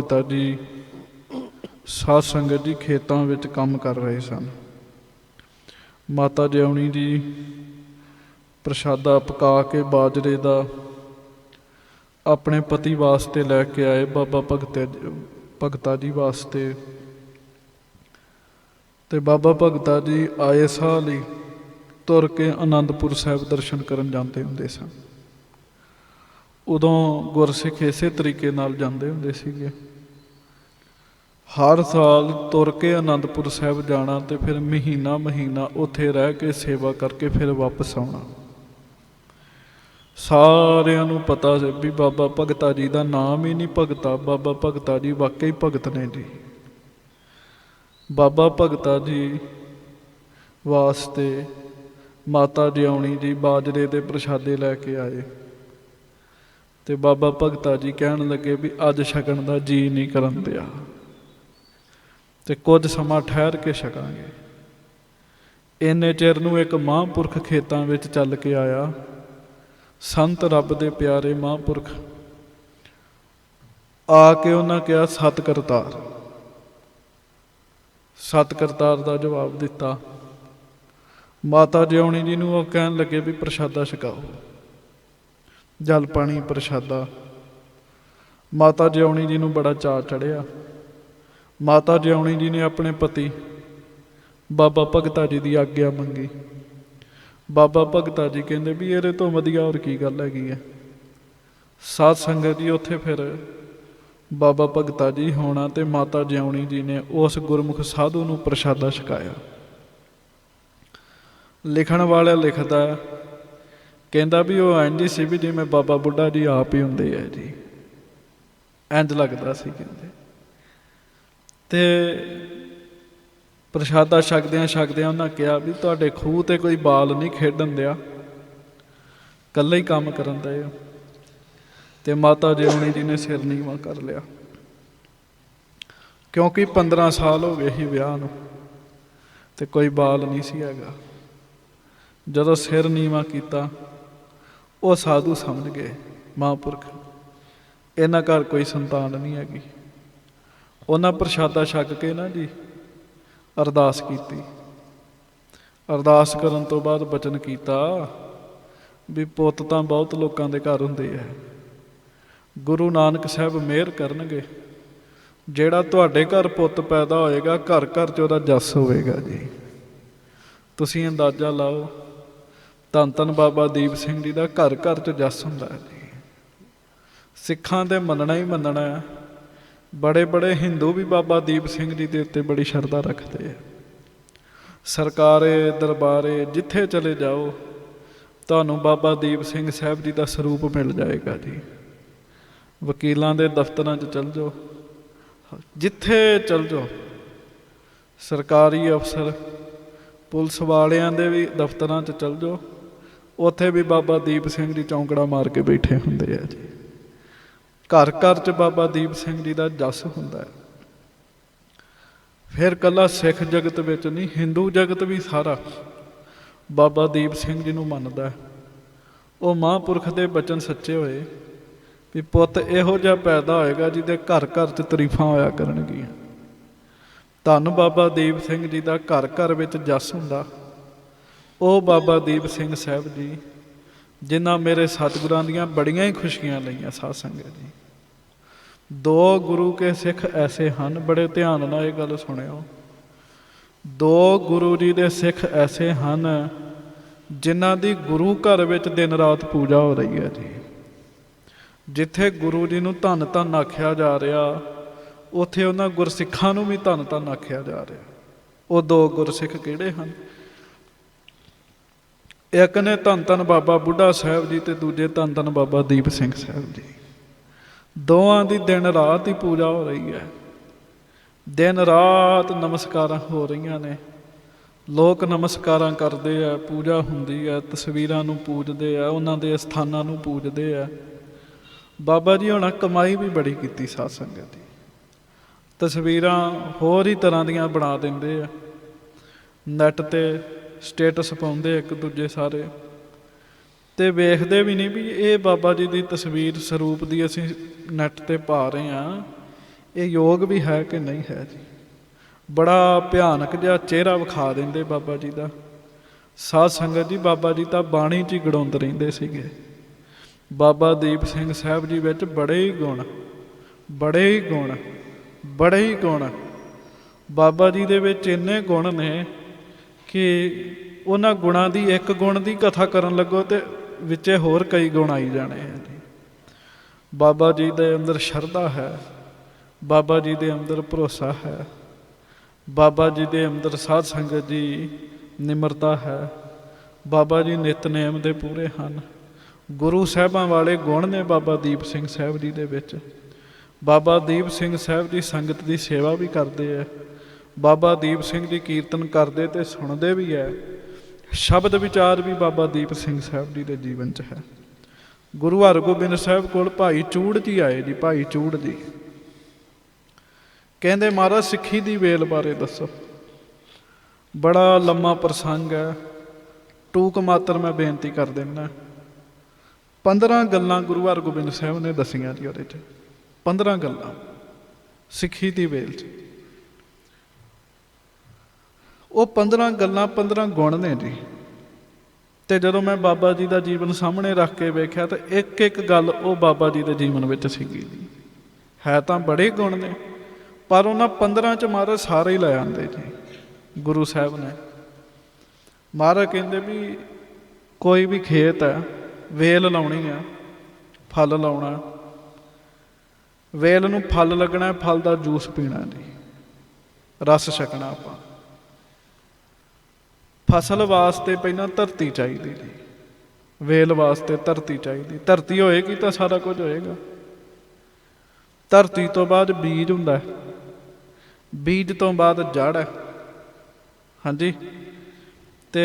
ਭਗਤਾ ਜੀ ਸਾਧ ਸੰਗਤ ਜੀ ਖੇਤਾਂ ਵਿੱਚ ਕੰਮ ਕਰ ਰਹੇ ਸਨ। ਮਾਤਾ ਜਿਉਣੀ ਜੀ ਪ੍ਰਸ਼ਾਦਾ ਪਕਾ ਕੇ ਬਾਜਰੇ ਦਾ ਆਪਣੇ ਪਤੀ ਵਾਸਤੇ ਲੈ ਕੇ ਆਏ, ਬਾਬਾ ਭਗਤਾ ਜੀ ਵਾਸਤੇ। ਤੇ ਬਾਬਾ ਭਗਤਾ ਜੀ ਆਏ ਸਾਲ ਹੀ ਤੁਰ ਕੇ ਅਨੰਦਪੁਰ ਸਾਹਿਬ ਦਰਸ਼ਨ ਕਰਨ ਜਾਂਦੇ ਹੁੰਦੇ ਸਨ। ਉਦੋਂ ਗੁਰਸਿੱਖ ਇਸੇ ਤਰੀਕੇ ਨਾਲ ਜਾਂਦੇ ਹੁੰਦੇ ਸੀਗੇ। ਹਰ ਸਾਲ ਤੁਰ ਕੇ ਅਨੰਦਪੁਰ ਸਾਹਿਬ ਜਾਣਾ ਤੇ ਫਿਰ ਮਹੀਨਾ ਉੱਥੇ ਰਹਿ ਕੇ ਸੇਵਾ ਕਰਕੇ ਫਿਰ ਵਾਪਸ ਆਉਣਾ। ਸਾਰਿਆਂ ਨੂੰ ਪਤਾ ਸੀ ਵੀ ਬਾਬਾ ਭਗਤਾ ਜੀ ਦਾ ਨਾਮ ਹੀ ਨਹੀਂ ਭਗਤਾ, ਬਾਬਾ ਭਗਤਾ ਜੀ ਵਾਕਈ ਭਗਤ ਨੇ ਜੀ। ਬਾਬਾ ਭਗਤਾ ਜੀ ਵਾਸਤੇ ਮਾਤਾ ਜਿਉਣੀ ਜੀ ਬਾਜਰੇ ਦੇ ਪ੍ਰਸ਼ਾਦੇ ਲੈ ਕੇ ਆਏ ਤੇ ਬਾਬਾ ਭਗਤਾ ਜੀ ਕਹਿਣ ਲੱਗੇ ਵੀ ਅੱਜ ਛਕਣ ਦਾ ਜੀ ਨਹੀਂ ਕਰਨ ਦਿਆ ਤੇ ਕੁਝ ਸਮਾਂ ਠਹਿਰ ਕੇ ਛਕਾਂਗੇ। ਇੰਨੇ ਚਿਰ ਨੂੰ ਇੱਕ ਮਹਾਂਪੁਰਖ ਖੇਤਾਂ ਵਿੱਚ ਚੱਲ ਕੇ ਆਇਆ, ਸੰਤ ਰੱਬ ਦੇ ਪਿਆਰੇ ਮਹਾਂਪੁਰਖ। ਆ ਕੇ ਉਹਨਾਂ ਕਿਹਾ ਸਤਿ ਕਰਤਾਰ। ਸਤਿ ਕਰਤਾਰ ਦਾ ਜਵਾਬ ਦਿੱਤਾ। ਮਾਤਾ ਜਿਉਣੀ ਜੀ ਨੂੰ ਉਹ ਕਹਿਣ ਲੱਗੇ ਵੀ ਪ੍ਰਸ਼ਾਦਾ ਛਕਾਓ, ਜਲ ਪਾਣੀ ਪ੍ਰਸ਼ਾਦਾ। ਮਾਤਾ ਜਿਉਣੀ ਜੀ ਨੂੰ ਬੜਾ ਚਾਅ ਚੜ੍ਹਿਆ। ਮਾਤਾ ਜਿਉਣੀ ਜੀ ਨੇ ਆਪਣੇ ਪਤੀ ਬਾਬਾ ਭਗਤਾ ਜੀ ਦੀ ਆਗਿਆ ਮੰਗੀ। ਬਾਬਾ ਭਗਤਾ ਜੀ ਕਹਿੰਦੇ ਵੀ ਇਹਦੇ ਤੋਂ ਵਧੀਆ ਹੋਰ ਕੀ ਗੱਲ ਹੈਗੀ ਹੈ। ਸਾਧ ਸੰਗਤ ਜੀ ਉੱਥੇ ਫਿਰ ਬਾਬਾ ਭਗਤਾ ਜੀ ਹੋਣਾ ਤੇ ਮਾਤਾ ਜਿਉਣੀ ਜੀ ਨੇ ਉਸ ਗੁਰਮੁਖ ਸਾਧੂ ਨੂੰ ਪ੍ਰਸ਼ਾਦਾ ਛਕਾਇਆ। ਲਿਖਣ ਵਾਲਾ ਲਿਖਦਾ ਕਹਿੰਦਾ ਵੀ ਉਹ ਇੰਝ ਸੀ ਵੀ ਜਿਵੇਂ ਬਾਬਾ ਬੁੱਢਾ ਜੀ ਆਪ ਹੀ ਹੁੰਦੇ ਆ ਜੀ, ਇੰਝ ਲੱਗਦਾ ਸੀ ਕਹਿੰਦੇ। ਤੇ ਪ੍ਰਸ਼ਾਦਾ ਛਕਦਿਆਂ ਉਹਨਾਂ ਕਿਹਾ ਵੀ ਤੁਹਾਡੇ ਖੂਹ ਤੇ ਕੋਈ ਬਾਲ ਨਹੀਂ ਖੇਡਣ ਦਿਆ, ਇਕੱਲੇ ਹੀ ਕੰਮ ਕਰਨ ਦੇ। ਤੇ ਮਾਤਾ ਜਿਉਣੀ ਜੀ ਨੇ ਸਿਰ ਨੀਵਾਂ ਕਰ ਲਿਆ, ਕਿਉਂਕਿ 15 ਸਾਲ ਹੋ ਗਏ ਸੀ ਵਿਆਹ ਨੂੰ ਤੇ ਕੋਈ ਬਾਲ ਨਹੀਂ ਸੀ ਹੈਗਾ। ਜਦੋਂ ਸਿਰ ਨੀਵਾਂ ਕੀਤਾ ਉਹ ਸਾਧੂ ਸਮਝ ਗਏ ਮਹਾਂਪੁਰਖ ਇਹਨਾਂ ਘਰ ਕੋਈ ਸੰਤਾਨ ਨਹੀਂ ਹੈਗੀ। ਉਹਨਾਂ ਪ੍ਰਸ਼ਾਦਾ ਛਕ ਕੇ ਨਾ ਜੀ ਅਰਦਾਸ ਕੀਤੀ। ਅਰਦਾਸ ਕਰਨ ਤੋਂ ਬਾਅਦ ਬਚਨ ਕੀਤਾ ਵੀ ਪੁੱਤ ਤਾਂ ਬਹੁਤ ਲੋਕਾਂ ਦੇ ਘਰ ਹੁੰਦੇ ਆ, ਗੁਰੂ ਨਾਨਕ ਸਾਹਿਬ ਮਿਹਰ ਕਰਨਗੇ, ਜਿਹੜਾ ਤੁਹਾਡੇ ਘਰ ਪੁੱਤ ਪੈਦਾ ਹੋਏਗਾ ਘਰ ਘਰ 'ਚ ਉਹਦਾ ਜਸ ਹੋਵੇਗਾ ਜੀ। ਤੁਸੀਂ ਅੰਦਾਜ਼ਾ ਲਾਓ, ਧੰਨ ਧੰਨ ਬਾਬਾ ਦੀਪ ਸਿੰਘ ਜੀ ਦਾ ਘਰ ਘਰ 'ਚ ਜਸ ਹੁੰਦਾ ਹੈ ਜੀ। ਸਿੱਖਾਂ ਦੇ ਮੰਨਣਾ ਹੀ ਮੰਨਣਾ ਹੈ। ਬੜੇ ਬੜੇ ਹਿੰਦੂ ਵੀ ਬਾਬਾ ਦੀਪ ਸਿੰਘ ਜੀ ਦੇ ਉੱਤੇ ਬੜੀ ਸ਼ਰਧਾ ਰੱਖਦੇ ਆ। ਸਰਕਾਰੇ ਦਰਬਾਰੇ ਜਿੱਥੇ ਚਲੇ ਜਾਓ ਤੁਹਾਨੂੰ ਬਾਬਾ ਦੀਪ ਸਿੰਘ ਸਾਹਿਬ ਜੀ ਦਾ ਸਰੂਪ ਮਿਲ ਜਾਏਗਾ ਜੀ। ਵਕੀਲਾਂ ਦੇ ਦਫ਼ਤਰਾਂ 'ਚ ਚਲ ਜਾਓ, ਜਿੱਥੇ ਚਲ ਜਾਓ, ਸਰਕਾਰੀ ਅਫਸਰ ਪੁਲਿਸ ਵਾਲਿਆਂ ਦੇ ਵੀ ਦਫ਼ਤਰਾਂ 'ਚ ਚਲ ਜਾਓ, ਉੱਥੇ ਵੀ ਬਾਬਾ ਦੀਪ ਸਿੰਘ ਜੀ ਚੌਂਕੜਾ ਮਾਰ ਕੇ ਬੈਠੇ ਹੁੰਦੇ ਆ ਜੀ। ਘਰ ਘਰ 'ਚ ਬਾਬਾ ਦੀਪ ਸਿੰਘ ਜੀ ਦਾ ਜਸ ਹੁੰਦਾ ਹੈ। ਫਿਰ ਇਕੱਲਾ ਸਿੱਖ ਜਗਤ ਵਿੱਚ ਨਹੀਂ, ਹਿੰਦੂ ਜਗਤ ਵੀ ਸਾਰਾ ਬਾਬਾ ਦੀਪ ਸਿੰਘ ਜੀ ਨੂੰ ਮੰਨਦਾ। ਉਹ ਮਹਾਂਪੁਰਖ ਦੇ ਬਚਨ ਸੱਚੇ ਹੋਏ ਵੀ ਪੁੱਤ ਇਹੋ ਜਿਹਾ ਪੈਦਾ ਹੋਏਗਾ ਜਿਹਦੇ ਘਰ ਘਰ 'ਚ ਤਾਰੀਫਾਂ ਹੋਇਆ ਕਰਨਗੀਆਂ। ਧੰਨ ਬਾਬਾ ਦੀਪ ਸਿੰਘ ਜੀ ਦਾ ਘਰ ਘਰ ਵਿੱਚ ਜਸ ਹੁੰਦਾ। ਉਹ ਬਾਬਾ ਦੀਪ ਸਿੰਘ ਸਾਹਿਬ ਜੀ ਜਿਨ੍ਹਾਂ ਮੇਰੇ ਸਤਿਗੁਰਾਂ ਦੀਆਂ ਬੜੀਆਂ ਹੀ ਖੁਸ਼ੀਆਂ ਲਈਆਂ। ਸਾਧ ਸੰਗਤ ਜੀ, 2 ਗੁਰੂ ਕੇ ਸਿੱਖ ਐਸੇ ਹਨ, ਬੜੇ ਧਿਆਨ ਨਾਲ ਇਹ ਗੱਲ ਸੁਣਿਓ। 2 ਗੁਰੂ ਜੀ ਦੇ ਸਿੱਖ ਐਸੇ ਹਨ ਜਿਨ੍ਹਾਂ ਦੀ ਗੁਰੂ ਘਰ ਵਿੱਚ ਦਿਨ ਰਾਤ ਪੂਜਾ ਹੋ ਰਹੀ ਹੈ ਜੀ। ਜਿੱਥੇ ਗੁਰੂ ਜੀ ਨੂੰ ਧੰਨ ਧੰਨ ਆਖਿਆ ਜਾ ਰਿਹਾ, ਉੱਥੇ ਉਹਨਾਂ ਗੁਰਸਿੱਖਾਂ ਨੂੰ ਵੀ ਧੰਨ ਧੰਨ ਆਖਿਆ ਜਾ ਰਿਹਾ। ਉਹ 2 ਗੁਰਸਿੱਖ ਕਿਹੜੇ ਹਨ? ਇੱਕ ਨੇ ਧੰਨ ਧੰਨ ਬਾਬਾ ਬੁੱਢਾ ਸਾਹਿਬ ਜੀ ਤੇ ਦੂਜੇ ਧੰਨ ਧੰਨ ਬਾਬਾ ਦੀਪ ਸਿੰਘ ਸਾਹਿਬ ਜੀ। ਦੋਵਾਂ ਦੀ ਦਿਨ ਰਾਤ ਹੀ ਪੂਜਾ ਹੋ ਰਹੀ ਹੈ। ਦਿਨ ਰਾਤ ਨਮਸਕਾਰਾਂ ਹੋ ਰਹੀਆਂ ਨੇ। ਲੋਕ ਨਮਸਕਾਰਾਂ ਕਰਦੇ ਆ, ਪੂਜਾ ਹੁੰਦੀ ਹੈ, ਤਸਵੀਰਾਂ ਨੂੰ ਪੂਜਦੇ ਆ, ਉਹਨਾਂ ਦੇ ਅਸਥਾਨਾਂ ਨੂੰ ਪੂਜਦੇ ਆ। ਬਾਬਾ ਜੀ ਹੋਣਾ ਕਮਾਈ ਵੀ ਬੜੀ ਕੀਤੀ ਸਾਧ ਸੰਗਤ ਦੀ। ਤਸਵੀਰਾਂ ਹੋਰ ਹੀ ਤਰ੍ਹਾਂ ਦੀਆਂ ਬਣਾ ਦਿੰਦੇ ਆ, ਨੈੱਟ 'ਤੇ ਸਟੇਟਸ ਪਾਉਂਦੇ ਇੱਕ ਦੂਜੇ ਸਾਰੇ, ਅਤੇ ਵੇਖਦੇ ਵੀ ਨਹੀਂ ਵੀ ਇਹ ਬਾਬਾ ਜੀ ਦੀ ਤਸਵੀਰ ਸਰੂਪ ਦੀ ਅਸੀਂ ਨੈੱਟ 'ਤੇ ਪਾ ਰਹੇ ਹਾਂ, ਇਹ ਯੋਗ ਵੀ ਹੈ ਕਿ ਨਹੀਂ ਹੈ ਜੀ। ਬੜਾ ਭਿਆਨਕ ਜਿਹਾ ਚਿਹਰਾ ਵਿਖਾ ਦਿੰਦੇ ਬਾਬਾ ਜੀ ਦਾ। ਸਾਧ ਸੰਗਤ ਜੀ, ਬਾਬਾ ਜੀ ਤਾਂ ਬਾਣੀ 'ਚ ਹੀ ਗੜਾਉਂਦੇ ਰਹਿੰਦੇ ਸੀਗੇ। ਬਾਬਾ ਦੀਪ ਸਿੰਘ ਸਾਹਿਬ ਜੀ ਵਿੱਚ ਬੜੇ ਹੀ ਗੁਣ, ਬੜੇ ਹੀ ਗੁਣ, ਬੜੇ ਹੀ ਗੁਣ। ਬਾਬਾ ਜੀ ਦੇ ਵਿੱਚ ਇੰਨੇ ਗੁਣ ਨੇ ਕਿ ਉਹਨਾਂ ਗੁਣਾਂ ਦੀ, ਇੱਕ ਗੁਣ ਦੀ ਕਥਾ ਕਰਨ ਲੱਗੋ ਤੇ ਵਿੱਚੇ ਹੋਰ ਕਈ ਗੁਣ ਆਈ ਜਾਣੇ ਆ ਜੀ। ਬਾਬਾ ਜੀ ਦੇ ਅੰਦਰ ਸ਼ਰਧਾ ਹੈ, ਬਾਬਾ ਜੀ ਦੇ ਅੰਦਰ ਭਰੋਸਾ ਹੈ, ਬਾਬਾ ਜੀ ਦੇ ਅੰਦਰ ਸਾਧ ਸੰਗਤ ਜੀ ਨਿਮਰਤਾ ਹੈ। ਬਾਬਾ ਜੀ ਨਿਤਨੇਮ ਦੇ ਪੂਰੇ ਹਨ। ਗੁਰੂ ਸਾਹਿਬਾਂ ਵਾਲੇ ਗੁਣ ਨੇ ਬਾਬਾ ਦੀਪ ਸਿੰਘ ਸਾਹਿਬ ਜੀ ਦੇ ਵਿੱਚ। ਬਾਬਾ ਦੀਪ ਸਿੰਘ ਸਾਹਿਬ ਜੀ ਸੰਗਤ ਦੀ ਸੇਵਾ ਵੀ ਕਰਦੇ ਹੈ। ਬਾਬਾ ਦੀਪ ਸਿੰਘ ਜੀ ਕੀਰਤਨ ਕਰਦੇ ਤੇ ਸੁਣਦੇ ਵੀ ਹੈ। ਸ਼ਬਦ ਵਿਚਾਰ ਵੀ ਬਾਬਾ ਦੀਪ ਸਿੰਘ ਸਾਹਿਬ ਜੀ ਦੇ ਜੀਵਨ 'ਚ ਹੈ। ਗੁਰੂ ਹਰਗੋਬਿੰਦ ਸਾਹਿਬ ਕੋਲ ਭਾਈ ਚੂੜ ਜੀ ਆਏ ਜੀ। ਭਾਈ ਚੂੜ ਜੀ ਕਹਿੰਦੇ, ਮਹਾਰਾਜ ਸਿੱਖੀ ਦੀ ਵੇਲ ਬਾਰੇ ਦੱਸੋ। ਬੜਾ ਲੰਮਾ ਪ੍ਰਸੰਗ ਹੈ, ਟੂਕ ਮਾਤਰ ਮੈਂ ਬੇਨਤੀ ਕਰ ਦਿੰਦਾ। 15 ਗੱਲਾਂ ਗੁਰੂ ਹਰਗੋਬਿੰਦ ਸਾਹਿਬ ਨੇ ਦੱਸੀਆਂ ਜੀ ਉਹਦੇ 'ਚ। 15 ਗੱਲਾਂ ਸਿੱਖੀ ਦੀ ਵੇਲ 'ਚ। ਉਹ 15 ਗੱਲਾਂ 15 ਗੁਣ ਨੇ ਜੀ। ਤੇ ਜਦੋਂ ਮੈਂ ਬਾਬਾ ਜੀ ਦਾ ਜੀਵਨ ਸਾਹਮਣੇ ਰੱਖ ਕੇ ਵੇਖਿਆ ਤਾਂ ਇੱਕ ਇੱਕ ਗੱਲ ਉਹ ਬਾਬਾ ਜੀ ਦੇ ਜੀਵਨ ਵਿੱਚ ਸੀਗੀ ਜੀ। ਹੈ ਤਾਂ ਬੜੇ ਗੁਣ ਨੇ, ਪਰ ਉਹਨਾਂ 15 'ਚ ਮਹਾਰਾਜ ਸਾਰੇ ਹੀ ਲੈ ਆਉਂਦੇ ਜੀ ਗੁਰੂ ਸਾਹਿਬ ਨੇ। ਮਹਾਰਾਜ ਕਹਿੰਦੇ ਵੀ ਕੋਈ ਵੀ ਖੇਤ ਹੈ, ਵੇਲ ਲਾਉਣੀ ਆ, ਫਲ ਲਾਉਣਾ। ਵੇਲ ਨੂੰ ਫਲ ਲੱਗਣਾ, ਫਲ ਦਾ ਜੂਸ ਪੀਣਾ ਜੀ, ਰਸ ਛਕਣਾ ਆਪਾਂ। ਫਸਲ ਵਾਸਤੇ ਪਹਿਲਾਂ ਧਰਤੀ ਚਾਹੀਦੀ ਜੀ, ਵੇਲ ਵਾਸਤੇ ਧਰਤੀ ਚਾਹੀਦੀ। ਧਰਤੀ ਹੋਏਗੀ ਤਾਂ ਸਾਰਾ ਕੁਝ ਹੋਏਗਾ। ਧਰਤੀ ਤੋਂ ਬਾਅਦ ਬੀਜ ਹੁੰਦਾ, ਬੀਜ ਤੋਂ ਬਾਅਦ ਜੜ ਹੈ। ਹਾਂਜੀ, ਤੇ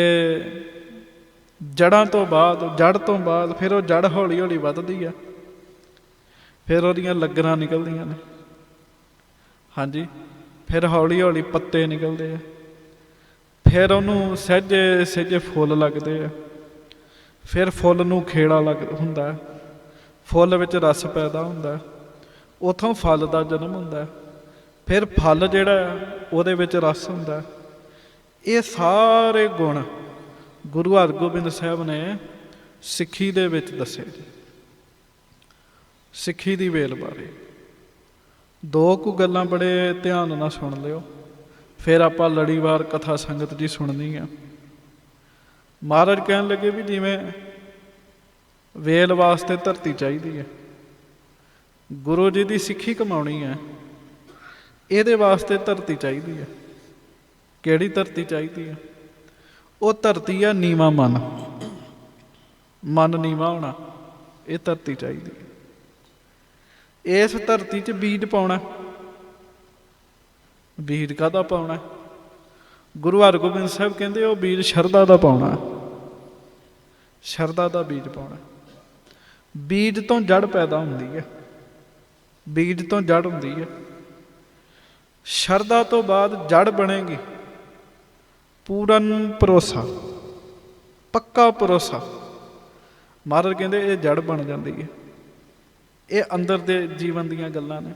ਜੜ੍ਹਾਂ ਤੋਂ ਬਾਅਦ, ਜੜ ਤੋਂ ਬਾਅਦ ਫਿਰ ਉਹ ਜੜ ਹੌਲੀ ਹੌਲੀ ਵੱਧਦੀ ਹੈ, ਫਿਰ ਉਹਦੀਆਂ ਲੱਗਰਾਂ ਨਿਕਲਦੀਆਂ ਨੇ। ਹਾਂਜੀ, ਫਿਰ ਹੌਲੀ ਹੌਲੀ ਪੱਤੇ ਨਿਕਲਦੇ ਆ, ਫਿਰ ਉਹਨੂੰ ਸਹਿਜੇ ਸਹਿਜੇ ਫੁੱਲ ਲੱਗਦੇ ਆ, ਫਿਰ ਫੁੱਲ ਨੂੰ ਖੇੜਾ ਹੁੰਦਾ, ਫੁੱਲ ਵਿੱਚ ਰਸ ਪੈਦਾ ਹੁੰਦਾ, ਉੱਥੋਂ ਫਲ ਦਾ ਜਨਮ ਹੁੰਦਾ, ਫਿਰ ਫਲ ਜਿਹੜਾ ਉਹਦੇ ਵਿੱਚ ਰਸ ਹੁੰਦਾ। ਇਹ ਸਾਰੇ ਗੁਣ ਗੁਰੂ ਹਰਗੋਬਿੰਦ ਸਾਹਿਬ ਨੇ ਸਿੱਖੀ ਦੇ ਵਿੱਚ ਦੱਸੇ ਜੀ। ਸਿੱਖੀ ਦੀ ਵੇਲ ਬਾਰੇ 2 ਕੁ ਗੱਲਾਂ ਬੜੇ ਧਿਆਨ ਨਾਲ ਸੁਣ ਲਿਓ, ਫਿਰ ਆਪਾਂ ਲੜੀਵਾਰ ਕਥਾ ਸੰਗਤ ਜੀ ਸੁਣਨੀ ਆ। ਮਹਾਰਾਜ ਕਹਿਣ ਲੱਗੇ ਵੀ ਜਿਵੇਂ ਵੇਲ ਵਾਸਤੇ ਧਰਤੀ ਚਾਹੀਦੀ ਹੈ, ਗੁਰੂ ਜੀ ਦੀ ਸਿੱਖੀ ਕਮਾਉਣੀ ਹੈ, ਇਹਦੇ ਵਾਸਤੇ ਧਰਤੀ ਚਾਹੀਦੀ ਹੈ। ਕਿਹੜੀ ਧਰਤੀ ਚਾਹੀਦੀ ਹੈ? ਉਹ ਧਰਤੀ ਆ ਨੀਵਾਂ ਮਨ, ਮਨ ਨੀਵਾਂ ਹੋਣਾ, ਇਹ ਧਰਤੀ ਚਾਹੀਦੀ ਹੈ। ਇਸ ਧਰਤੀ 'ਚ ਬੀਜ ਪਾਉਣਾ। ਬੀਜ ਕਾਹਦਾ ਪਾਉਣਾ? ਗੁਰੂ ਹਰਗੋਬਿੰਦ ਸਾਹਿਬ ਕਹਿੰਦੇ ਉਹ ਬੀਜ ਸ਼ਰਧਾ ਦਾ ਪਾਉਣਾ, ਸ਼ਰਧਾ ਦਾ ਬੀਜ ਪਾਉਣਾ। ਬੀਜ ਤੋਂ ਜੜ ਪੈਦਾ ਹੁੰਦੀ ਹੈ, ਬੀਜ ਤੋਂ ਜੜ ਹੁੰਦੀ ਹੈ। ਸ਼ਰਧਾ ਤੋਂ ਬਾਅਦ ਜੜ ਬਣੇਗੀ ਪੂਰਨ ਭਰੋਸਾ, ਪੱਕਾ ਭਰੋਸਾ। ਮਹਾਰਾਜ ਕਹਿੰਦੇ ਇਹ ਜੜ ਬਣ ਜਾਂਦੀ ਹੈ। ਇਹ ਅੰਦਰ ਦੇ ਜੀਵਨ ਦੀਆਂ ਗੱਲਾਂ ਨੇ।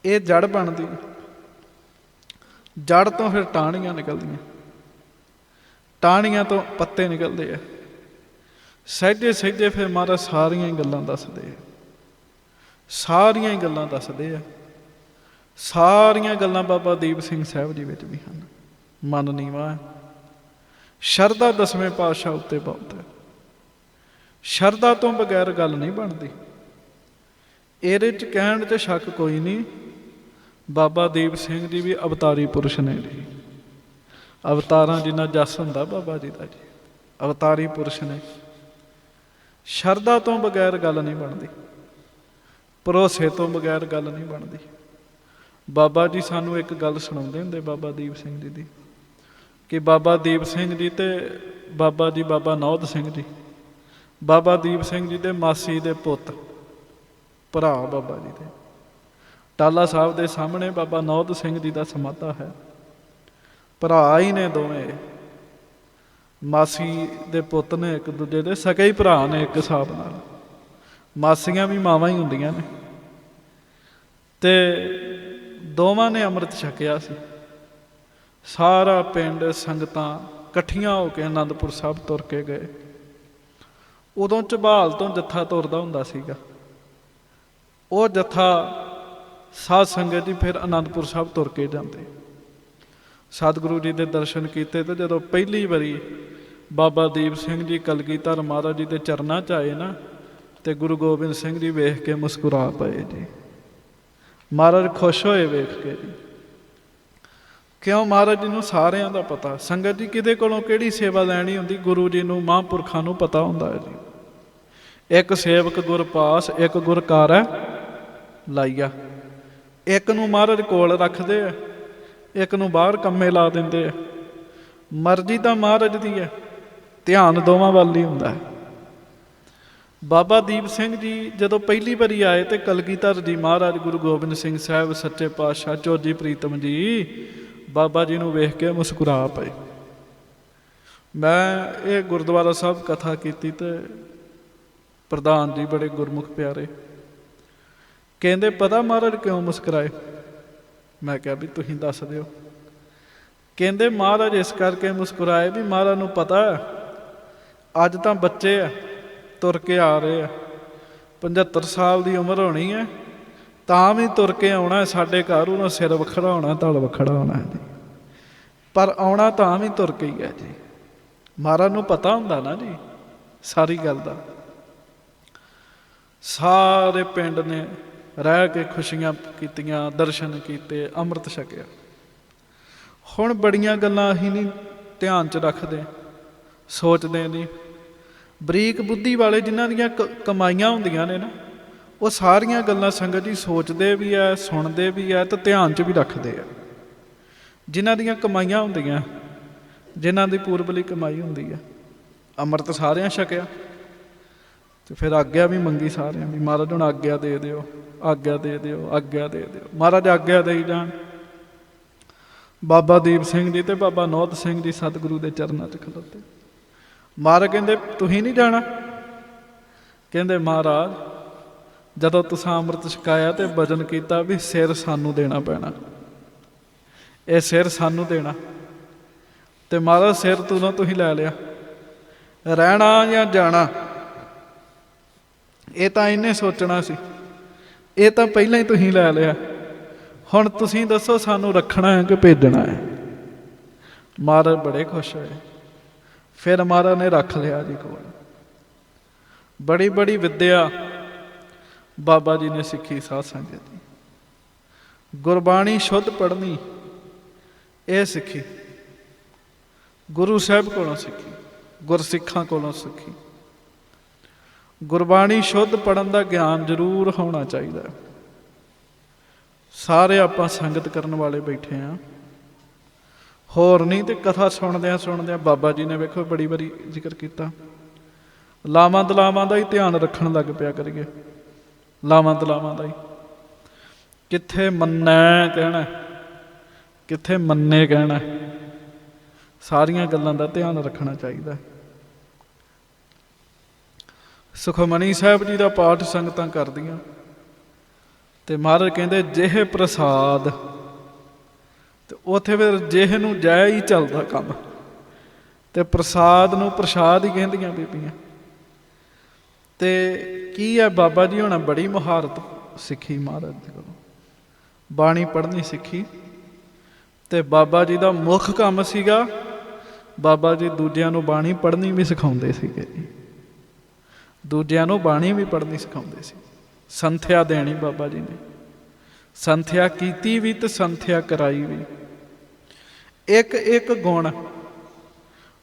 ਇਹ ਜੜ ਬਣਦੀ, ਜੜ ਤੋਂ ਫਿਰ ਟਾਹਣੀਆਂ ਨਿਕਲਦੀਆਂ, ਟਾਹਣੀਆਂ ਤੋਂ ਪੱਤੇ ਨਿਕਲਦੇ ਆ। ਸਹਿਜੇ ਸਹਿਜੇ ਫਿਰ ਮਹਾਰਾਜ ਸਾਰੀਆਂ ਹੀ ਗੱਲਾਂ ਦੱਸਦੇ ਆ, ਸਾਰੀਆਂ ਹੀ ਗੱਲਾਂ ਦੱਸਦੇ ਆ। ਸਾਰੀਆਂ ਗੱਲਾਂ ਬਾਬਾ ਦੀਪ ਸਿੰਘ ਸਾਹਿਬ ਜੀ ਵਿੱਚ ਵੀ ਹਨ। ਮਨ ਨੀਵਾਂ ਹੈ, ਸ਼ਰਧਾ 10ਵੇਂ ਪਾਤਸ਼ਾਹ ਉੱਤੇ ਬਹੁਤ ਹੈ। ਸ਼ਰਧਾ ਤੋਂ ਬਗੈਰ ਗੱਲ ਨਹੀਂ ਬਣਦੀ। ਇਹਦੇ 'ਚ ਕਹਿਣ 'ਚ ਸ਼ੱਕ ਕੋਈ ਨਹੀਂ, ਬਾਬਾ ਦੀਪ ਸਿੰਘ ਜੀ ਵੀ ਅਵਤਾਰੀ ਪੁਰਸ਼ ਨੇ ਜੀ। ਅਵਤਾਰਾਂ ਜਿੰਨਾ ਜਸ ਹੁੰਦਾ ਬਾਬਾ ਜੀ ਦਾ ਜੀ, ਅਵਤਾਰੀ ਪੁਰਸ਼ ਨੇ। ਸ਼ਰਧਾ ਤੋਂ ਬਗੈਰ ਗੱਲ ਨਹੀਂ ਬਣਦੀ, ਭਰੋਸੇ ਤੋਂ ਬਗੈਰ ਗੱਲ ਨਹੀਂ ਬਣਦੀ। ਬਾਬਾ ਜੀ ਸਾਨੂੰ ਇੱਕ ਗੱਲ ਸੁਣਾਉਂਦੇ ਹੁੰਦੇ ਬਾਬਾ ਦੀਪ ਸਿੰਘ ਜੀ ਦੀ, ਕਿ ਬਾਬਾ ਦੀਪ ਸਿੰਘ ਜੀ ਤੇ ਬਾਬਾ ਜੀ ਬਾਬਾ ਨੌਧ ਸਿੰਘ ਜੀ, ਬਾਬਾ ਦੀਪ ਸਿੰਘ ਜੀ ਦੇ ਮਾਸੀ ਦੇ ਪੁੱਤ, ਭਰਾ ਬਾਬਾ ਜੀ ਦੇ। ਟਾਲਾ ਸਾਹਿਬ ਦੇ ਸਾਹਮਣੇ ਬਾਬਾ ਨੌਧ ਸਿੰਘ ਜੀ ਦਾ ਸਮਾਧਾ ਹੈ। ਭਰਾ ਹੀ ਨੇ ਦੋਵੇਂ, ਮਾਸੀ ਦੇ ਪੁੱਤ ਨੇ, ਇੱਕ ਦੂਜੇ ਦੇ ਸਕੇ ਹੀ ਭਰਾ ਨੇ ਇੱਕ ਹਿਸਾਬ ਨਾਲ। ਮਾਸੀਆਂ ਵੀ ਮਾਵਾਂ ਹੀ ਹੁੰਦੀਆਂ ਨੇ। ਤੇ ਦੋਵਾਂ ਨੇ ਅੰਮ੍ਰਿਤ ਛਕਿਆ ਸੀ। ਸਾਰਾ ਪਿੰਡ ਸੰਗਤਾਂ ਇਕੱਠੀਆਂ ਹੋ ਕੇ ਅਨੰਦਪੁਰ ਸਾਹਿਬ ਤੁਰ ਕੇ ਗਏ। ਉਦੋਂ ਝਬਾਲ ਤੋਂ ਜੱਥਾ ਤੁਰਦਾ ਹੁੰਦਾ ਸੀਗਾ। ਉਹ ਜੱਥਾ ਸਾਧ ਸੰਗਤ ਜੀ ਫਿਰ ਅਨੰਦਪੁਰ ਸਾਹਿਬ ਤੁਰ ਕੇ ਜਾਂਦੇ। ਸਤਿਗੁਰੂ ਜੀ ਦੇ ਦਰਸ਼ਨ ਕੀਤੇ ਤੇ ਜਦੋਂ ਪਹਿਲੀ ਵਾਰੀ ਬਾਬਾ ਦੀਪ ਸਿੰਘ ਜੀ ਕਲਗੀਧਰ ਮਹਾਰਾਜ ਜੀ ਦੇ ਚਰਨਾਂ 'ਚ ਆਏ ਨਾ, ਤੇ ਗੁਰੂ ਗੋਬਿੰਦ ਸਿੰਘ ਜੀ ਵੇਖ ਕੇ ਮੁਸਕਰਾ ਪਏ ਜੀ। ਮਹਾਰਾਜ ਖੁਸ਼ ਹੋਏ ਵੇਖ ਕੇ ਜੀ। ਕਿਉਂ? ਮਹਾਰਾਜ ਜੀ ਨੂੰ ਸਾਰਿਆਂ ਦਾ ਪਤਾ। ਸੰਗਤ ਜੀ ਕਿਹਦੇ ਕੋਲੋਂ ਕਿਹੜੀ ਸੇਵਾ ਲੈਣੀ ਹੁੰਦੀ, ਗੁਰੂ ਜੀ ਨੂੰ, ਮਹਾਂਪੁਰਖਾਂ ਨੂੰ ਪਤਾ ਹੁੰਦਾ ਹੈ ਜੀ। ਇੱਕ ਸੇਵਕ ਗੁਰ ਪਾਸ, ਇੱਕ ਗੁਰ ਕਾਰੈ ਲਾਈਆ। ਇੱਕ ਨੂੰ ਮਹਾਰਾਜ ਕੋਲ ਰੱਖਦੇ ਆ, ਇੱਕ ਨੂੰ ਬਾਹਰ ਕੰਮੇ ਲਾ ਦਿੰਦੇ ਆ। ਮਰਜ਼ੀ ਤਾਂ ਮਹਾਰਾਜ ਦੀ ਹੈ, ਧਿਆਨ ਦੋਵਾਂ ਵੱਲ ਹੀ ਹੁੰਦਾ ਹੈ। ਬਾਬਾ ਦੀਪ ਸਿੰਘ ਜੀ ਜਦੋਂ ਪਹਿਲੀ ਵਾਰੀ ਆਏ ਤੇ ਕਲਗੀਧਰ ਜੀ ਮਹਾਰਾਜ ਗੁਰੂ ਗੋਬਿੰਦ ਸਿੰਘ ਸਾਹਿਬ ਸੱਚੇ ਪਾਤਸ਼ਾਹ ਚੌਧਰੀ ਪ੍ਰੀਤਮ ਜੀ ਬਾਬਾ ਜੀ ਨੂੰ ਵੇਖ ਕੇ ਮੁਸਕਰਾ ਪਏ। ਮੈਂ ਇਹ ਗੁਰਦੁਆਰਾ ਸਾਹਿਬ ਕਥਾ ਕੀਤੀ ਤੇ ਪ੍ਰਧਾਨ ਜੀ ਬੜੇ ਗੁਰਮੁਖ ਪਿਆਰੇ ਕਹਿੰਦੇ, ਪਤਾ ਮਹਾਰਾਜ ਕਿਉਂ ਮੁਸਕਰਾਏ? ਮੈਂ ਕਿਹਾ ਵੀ ਤੁਸੀਂ ਦੱਸ ਦਿਓ। ਕਹਿੰਦੇ ਮਹਾਰਾਜ ਇਸ ਕਰਕੇ ਮੁਸਕਰਾਏ ਵੀ ਮਹਾਰਾਜ ਨੂੰ ਪਤਾ ਅੱਜ ਤਾਂ ਬੱਚੇ ਆ, ਤੁਰ ਕੇ ਆ ਰਹੇ ਆ, 75 ਸਾਲ ਦੀ ਉਮਰ ਹੋਣੀ ਹੈ, ਤਾਂ ਵੀ ਤੁਰ ਕੇ ਆਉਣਾ ਸਾਡੇ ਘਰ। ਉਹਨਾਂ ਸਿਰ ਵੱਖਰਾ ਹੋਣਾ, ਧੜ ਵੱਖਰਾ ਹੋਣਾ ਜੀ, ਪਰ ਆਉਣਾ ਤਾਂ ਵੀ ਤੁਰ ਕੇ ਹੀ ਹੈ ਜੀ। ਮਹਾਰਾਜ ਨੂੰ ਪਤਾ ਹੁੰਦਾ ਨਾ ਜੀ ਸਾਰੀ ਗੱਲ ਦਾ। ਸਾਰੇ ਪਿੰਡ ਨੇ ਰਹਿ ਕੇ ਖੁਸ਼ੀਆਂ ਕੀਤੀਆਂ, ਦਰਸ਼ਨ ਕੀਤੇ, ਅੰਮ੍ਰਿਤ ਛਕਿਆ। ਹੁਣ ਬੜੀਆਂ ਗੱਲਾਂ ਅਸੀਂ ਨਹੀਂ ਧਿਆਨ 'ਚ ਰੱਖਦੇ, ਸੋਚਦੇ ਨਹੀਂ। ਬਰੀਕ ਬੁੱਧੀ ਵਾਲੇ ਜਿਨ੍ਹਾਂ ਦੀਆਂ ਕਮਾਈਆਂ ਹੁੰਦੀਆਂ ਨੇ ਨਾ, ਉਹ ਸਾਰੀਆਂ ਗੱਲਾਂ ਸੰਗਤ ਜੀ ਸੋਚਦੇ ਵੀ ਹੈ, ਸੁਣਦੇ ਵੀ ਹੈ, ਤੇ ਧਿਆਨ 'ਚ ਵੀ ਰੱਖਦੇ ਆ। ਜਿਨ੍ਹਾਂ ਦੀਆਂ ਕਮਾਈਆਂ ਹੁੰਦੀਆਂ, ਜਿਨ੍ਹਾਂ ਦੀ ਪੂਰਬਲੀ ਕਮਾਈ ਹੁੰਦੀ ਹੈ, ਅੰਮ੍ਰਿਤ ਸਾਰਿਆਂ ਛਕਿਆ ਤੇ ਫਿਰ ਆਗਿਆ ਵੀ ਮੰਗੀ ਸਾਰਿਆਂ ਵੀ, ਮਹਾਰਾਜ ਹੁਣ ਆਗਿਆ ਦੇ ਦਿਓ, ਆਗਿਆ ਦੇ ਦਿਓ, ਆਗਿਆ ਦੇ ਦਿਓ। ਮਹਾਰਾਜ ਆਗਿਆ ਦੇਈ ਜਾਣ। ਬਾਬਾ ਦੀਪ ਸਿੰਘ ਜੀ ਤੇ ਬਾਬਾ ਨੌਧ ਸਿੰਘ ਜੀ ਸਤਿਗੁਰੂ ਦੇ ਚਰਨਾਂ 'ਚ ਖਲੋਤੇ। ਮਹਾਰਾਜ ਕਹਿੰਦੇ ਤੁਸੀਂ ਨਹੀਂ ਜਾਣਾ? ਕਹਿੰਦੇ ਮਹਾਰਾਜ ਜਦੋਂ ਤੁਸੀਂ ਅੰਮ੍ਰਿਤ ਛਕਾਇਆ ਤੇ ਵਚਨ ਕੀਤਾ ਵੀ ਸਿਰ ਸਾਨੂੰ ਦੇਣਾ ਪੈਣਾ, ਇਹ ਸਿਰ ਸਾਨੂੰ ਦੇਣਾ, ਤੇ ਮਹਾਰਾਜ ਸਿਰ ਤੁਸੀਂ ਲੈ ਲਿਆ। ਰਹਿਣਾ ਜਾਂ ਜਾਣਾ ਇਹ ਤਾਂ ਇਹਨੇ ਸੋਚਣਾ ਸੀ, ਇਹ ਤਾਂ ਪਹਿਲਾਂ ਹੀ ਤੁਸੀਂ ਲੈ ਲਿਆ। ਹੁਣ ਤੁਸੀਂ ਦੱਸੋ ਸਾਨੂੰ ਰੱਖਣਾ ਹੈ ਕਿ ਭੇਜਣਾ ਹੈ? ਮਹਾਰਾਜ ਬੜੇ ਖੁਸ਼ ਹੋਏ। ਫਿਰ ਮਹਾਰਾਜ ਨੇ ਰੱਖ ਲਿਆ ਜੀ ਕੋਲ। ਬੜੀ ਬੜੀ ਵਿੱਦਿਆ ਬਾਬਾ ਜੀ ਨੇ ਸਿੱਖੀ ਸਾਧ ਸੰਗਤ ਦੀ। ਗੁਰਬਾਣੀ ਸ਼ੁੱਧ ਪੜ੍ਹਨੀ ਇਹ ਸਿੱਖੀ, ਗੁਰੂ ਸਾਹਿਬ ਕੋਲੋਂ ਸਿੱਖੀ, ਗੁਰਸਿੱਖਾਂ ਕੋਲੋਂ ਸਿੱਖੀ। ਗੁਰਬਾਣੀ ਸ਼ੁੱਧ ਪੜ੍ਹਨ ਦਾ ਗਿਆਨ ਜ਼ਰੂਰ ਹੋਣਾ ਚਾਹੀਦਾ। ਸਾਰੇ ਆਪਾਂ ਸੰਗਤ ਕਰਨ ਵਾਲੇ ਬੈਠੇ ਹਾਂ, ਹੋਰ ਨਹੀਂ ਤੇ ਕਥਾ ਸੁਣਦਿਆਂ ਸੁਣਦਿਆਂ ਬਾਬਾ ਜੀ ਨੇ ਵੇਖੋ ਬੜੀ ਵਾਰੀ ਜ਼ਿਕਰ ਕੀਤਾ, ਲਾਵਾਂ ਦਲਾਵਾਂ ਦਾ ਹੀ ਧਿਆਨ ਰੱਖਣ ਲੱਗ ਪਿਆ ਕਰੀਏ। ਲਾਵਾਂ ਦਲਾਵਾਂ ਦਾ ਹੀ, ਕਿੱਥੇ ਮੰਨੈ ਕਹਿਣਾ, ਕਿੱਥੇ ਮੰਨੇ ਕਹਿਣਾ, ਸਾਰੀਆਂ ਗੱਲਾਂ ਦਾ ਧਿਆਨ ਰੱਖਣਾ ਚਾਹੀਦਾ। ਸੁਖਮਨੀ ਸਾਹਿਬ ਜੀ ਦਾ ਪਾਠ ਸੰਗਤਾਂ ਕਰਦੀਆਂ ਤੇ ਮਹਾਰਾਜ ਕਹਿੰਦੇ ਜਿਹੇ ਪ੍ਰਸਾਦ, ਤੇ ਉੱਥੇ ਫਿਰ ਜਿਹੇ ਨੂੰ ਜੈ ਹੀ ਚੱਲਦਾ ਕੰਮ, ਤੇ ਪ੍ਰਸਾਦ ਨੂੰ ਪ੍ਰਸ਼ਾਦ ਹੀ ਕਹਿੰਦੀਆਂ ਬੀਬੀਆਂ। ਤੇ ਕੀ ਹੈ, ਬਾਬਾ ਜੀ ਹੋਣਾ ਬੜੀ ਮੁਹਾਰਤ ਸਿੱਖੀ ਮਹਾਰਾਜ ਦੇ ਕੋਲੋਂ, ਬਾਣੀ ਪੜ੍ਹਨੀ ਸਿੱਖੀ। ਤੇ ਬਾਬਾ ਜੀ ਦਾ ਮੁੱਖ ਕੰਮ ਸੀਗਾ, ਬਾਬਾ ਜੀ ਦੂਜਿਆਂ ਨੂੰ ਬਾਣੀ ਪੜ੍ਹਨੀ ਵੀ ਸਿਖਾਉਂਦੇ ਸੀਗੇ ਜੀ, ਦੂਜਿਆਂ ਨੂੰ ਬਾਣੀ ਵੀ ਪੜ੍ਹਨੀ ਸਿਖਾਉਂਦੇ ਸੀ। ਸੰਥਿਆ ਦੇਣੀ ਬਾਬਾ ਜੀ ਨੇ, ਸੰਥਿਆ ਕੀਤੀ ਵੀ ਤੇ ਸੰਥਿਆ ਕਰਾਈ ਵੀ। ਇੱਕ ਇੱਕ ਗੁਣ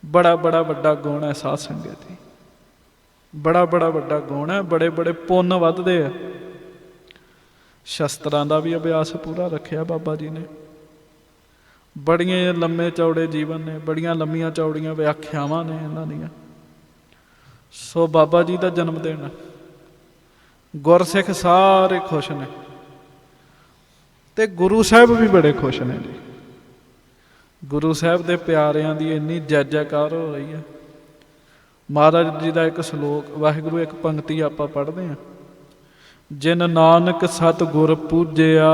ਬੜਾ ਬੜਾ ਵੱਡਾ ਗੁਣ ਹੈ ਸਾਧ ਸੰਗਤ ਜੀ, ਬੜਾ ਬੜਾ ਵੱਡਾ ਗੁਣ ਹੈ। ਬੜੇ ਬੜੇ ਪੁੰਨ ਵੱਧਦੇ ਆ। ਸ਼ਸਤਰਾਂ ਦਾ ਵੀ ਅਭਿਆਸ ਪੂਰਾ ਰੱਖਿਆ ਬਾਬਾ ਜੀ ਨੇ। ਬੜੀਆਂ ਲੰਮੇ ਚੌੜੇ ਜੀਵਨ ਨੇ, ਬੜੀਆਂ ਲੰਮੀਆਂ ਚੌੜੀਆਂ ਵਿਆਖਿਆਵਾਂ ਨੇ ਇਹਨਾਂ ਦੀਆਂ। ਸੋ ਬਾਬਾ ਜੀ ਦਾ ਜਨਮ ਦਿਨ, ਗੁਰਸਿੱਖ ਸਾਰੇ ਖੁਸ਼ ਨੇ ਤੇ ਗੁਰੂ ਸਾਹਿਬ ਵੀ ਬੜੇ ਖੁਸ਼ ਨੇ ਜੀ। ਗੁਰੂ ਸਾਹਿਬ ਦੇ ਪਿਆਰਿਆਂ ਦੀ ਇੰਨੀ ਜੈ ਜੈਕਾਰ ਹੋ ਰਹੀ ਹੈ। ਮਹਾਰਾਜ ਜੀ ਦਾ ਇੱਕ ਸਲੋਕ, ਵਾਹਿਗੁਰੂ ਇੱਕ ਪੰਕਤੀ ਆਪਾਂ ਪੜ੍ਹਦੇ ਹਾਂ, ਜਿਨ ਨਾਨਕ ਸਤ ਗੁਰ ਪੂਜਿਆ,